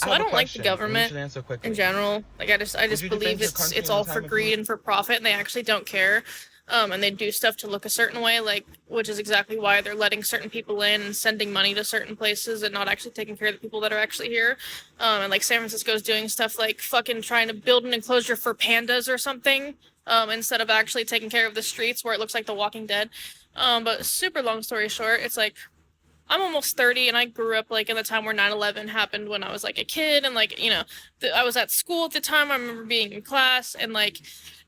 I So I have a don't like the question, and you government should answer in quickly. general. Like I Would just you believe defend your it's country it's in a all for time of greed need? and for profit, and they actually don't care. And they do stuff to look a certain way, like which is exactly why they're letting certain people in and sending money to certain places and not actually taking care of the people that are actually here. And like San Francisco's doing stuff like fucking trying to build an enclosure for pandas or something, instead of actually taking care of the streets where it looks like The Walking Dead. But super long story short, it's like I'm almost 30 and I grew up like in the time where 9/11 happened when I was like a kid and like, I was at school at the time. I remember being in class and like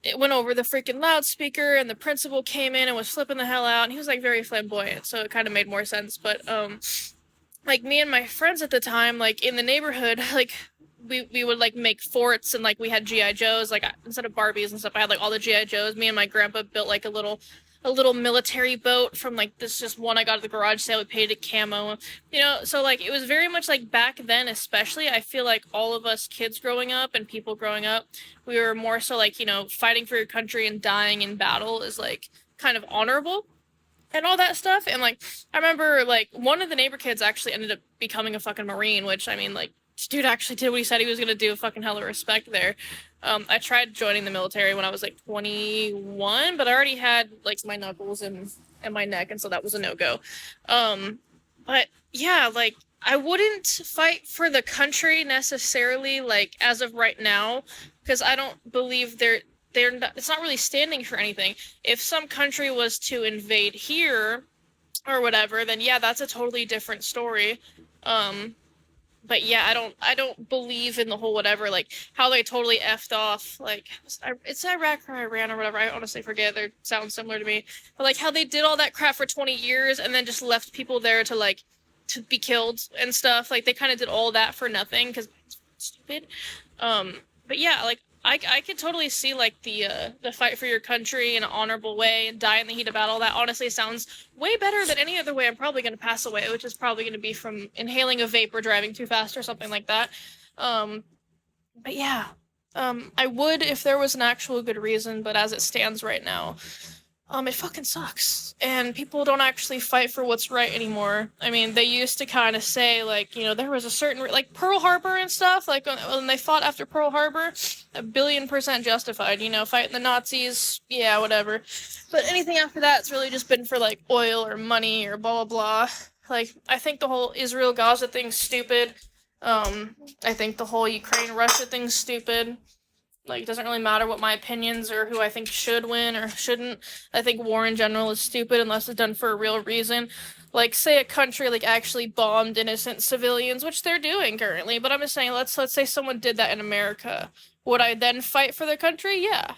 it went over the freaking loudspeaker and the principal came in and was flipping the hell out and he was like very flamboyant, so it kind of made more sense. But like me and my friends at the time, like in the neighborhood, like we would like make forts and like we had GI Joes, like instead of Barbies and stuff, I had like all the GI Joes. Me and my grandpa built like a little military boat from like this just one I got at the garage sale. We painted it camo, so like it was very much like back then, especially I feel like all of us kids growing up and people growing up, we were more so like, fighting for your country and dying in battle is like kind of honorable and all that stuff. And like I remember like one of the neighbor kids actually ended up becoming a fucking Marine, which I mean like dude actually did what he said he was gonna do. Fucking hella respect there. I tried joining the military when I was like 21, but I already had like my knuckles and my neck, and so that was a no-go. But yeah, like I wouldn't fight for the country necessarily, like as of right now, because I don't believe they're not, it's not really standing for anything. If some country was to invade here or whatever, then yeah, that's a totally different story. Um, but yeah, I don't believe in the whole whatever, like how they totally effed off, like it's Iraq or Iran or whatever. I honestly forget. They sound similar to me, but like how they did all that crap for 20 years and then just left people there to like to be killed and stuff. Like they kind of did all that for nothing because it's stupid. But yeah, like I could totally see like the fight for your country in an honorable way and die in the heat of battle. That honestly sounds way better than any other way I'm probably going to pass away, which is probably going to be from inhaling a vape or driving too fast or something like that. Um, but yeah, I would if there was an actual good reason, but as it stands right now, it fucking sucks. And people don't actually fight for what's right anymore. I mean, they used to kind of say, like, there was a certain, like, Pearl Harbor and stuff, like, when they fought after Pearl Harbor, 1,000,000,000% justified, fighting the Nazis, yeah, whatever. But anything after that, it's really just been for, like, oil or money or blah, blah, blah. Like, I think the whole Israel-Gaza thing's stupid. I think the whole Ukraine-Russia thing's stupid. Like, it doesn't really matter what my opinions or who I think should win or shouldn't. I think war in general is stupid unless it's done for a real reason. Like, say a country like actually bombed innocent civilians, which they're doing currently. But I'm just saying, let's say someone did that in America. Would I then fight for the country? Yeah,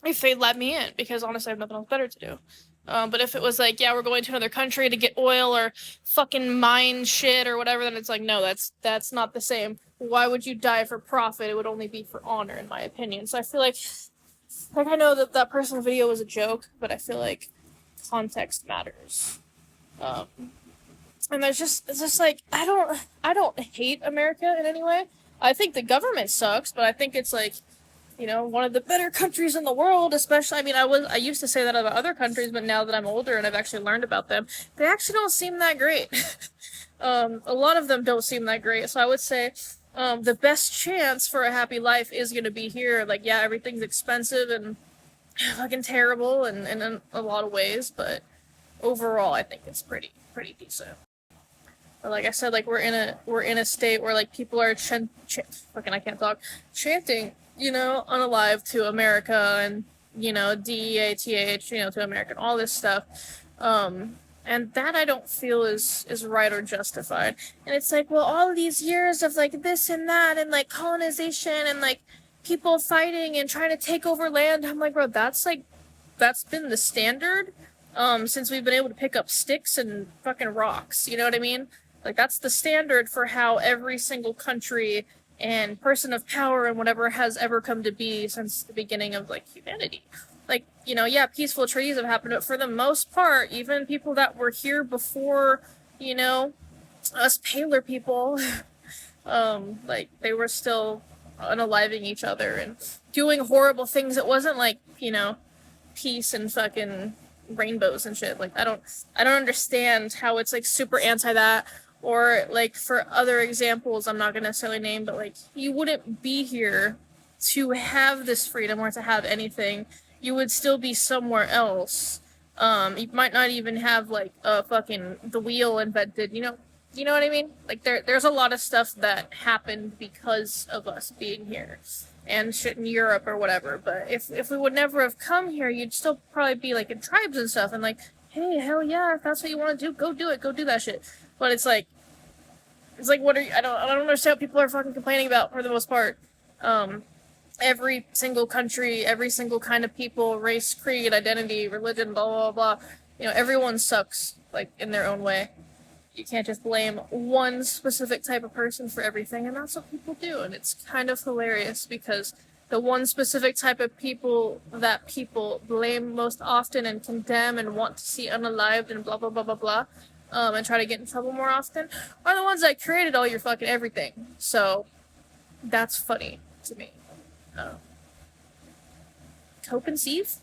if they let me in, because honestly, I have nothing else better to do. But if it was like, yeah, we're going to another country to get oil or fucking mine shit or whatever, then it's like, no, that's not the same. Why would you die for profit? It would only be for honor, in my opinion. So I feel like I know that that person's video was a joke, but I feel like context matters. Um, and it's just like I don't hate America in any way. I think the government sucks, but I think it's like one of the better countries in the world, especially, I mean, I used to say that about other countries, but now that I'm older and I've actually learned about them, they actually don't seem that great. A lot of them don't seem that great, so I would say, the best chance for a happy life is gonna be here. Like, yeah, everything's expensive and fucking terrible and in a lot of ways, but overall, I think it's pretty decent. But like I said, like we're in a state where like people are fucking I can't talk chanting, unalive to America and DEATH, to America and all this stuff. And that I don't feel is right or justified. And it's like, well, all these years of like this and that and like colonization and like people fighting and trying to take over land. I'm like, bro, that's been the standard since we've been able to pick up sticks and fucking rocks. You know what I mean? Like that's the standard for how every single country and person of power and whatever has ever come to be since the beginning of like humanity. Like, yeah, peaceful treaties have happened, but for the most part, even people that were here before, you know, us paler people, like they were still unaliving each other and doing horrible things. It wasn't like, peace and fucking rainbows and shit. Like I don't understand how it's like super anti that Or like for other examples, I'm not gonna necessarily name, but like you wouldn't be here to have this freedom or to have anything. You would still be somewhere else. You might not even have like a fucking the wheel invented. You know what I mean? Like there's a lot of stuff that happened because of us being here and shit in Europe or whatever. But if we would never have come here, you'd still probably be like in tribes and stuff and like, hey, hell yeah, if that's what you want to do, go do it, go do that shit. But it's like what are you? I don't understand what people are fucking complaining about for the most part. Every single country, every single kind of people, race, creed, identity, religion, blah blah blah. Everyone sucks like in their own way. You can't just blame one specific type of person for everything, and that's what people do, and it's kind of hilarious because the one specific type of people that people blame most often and condemn and want to see unalived and blah blah blah blah blah, and try to get in trouble more often, are the ones that created all your fucking everything. So that's funny to me. Cope and Steve?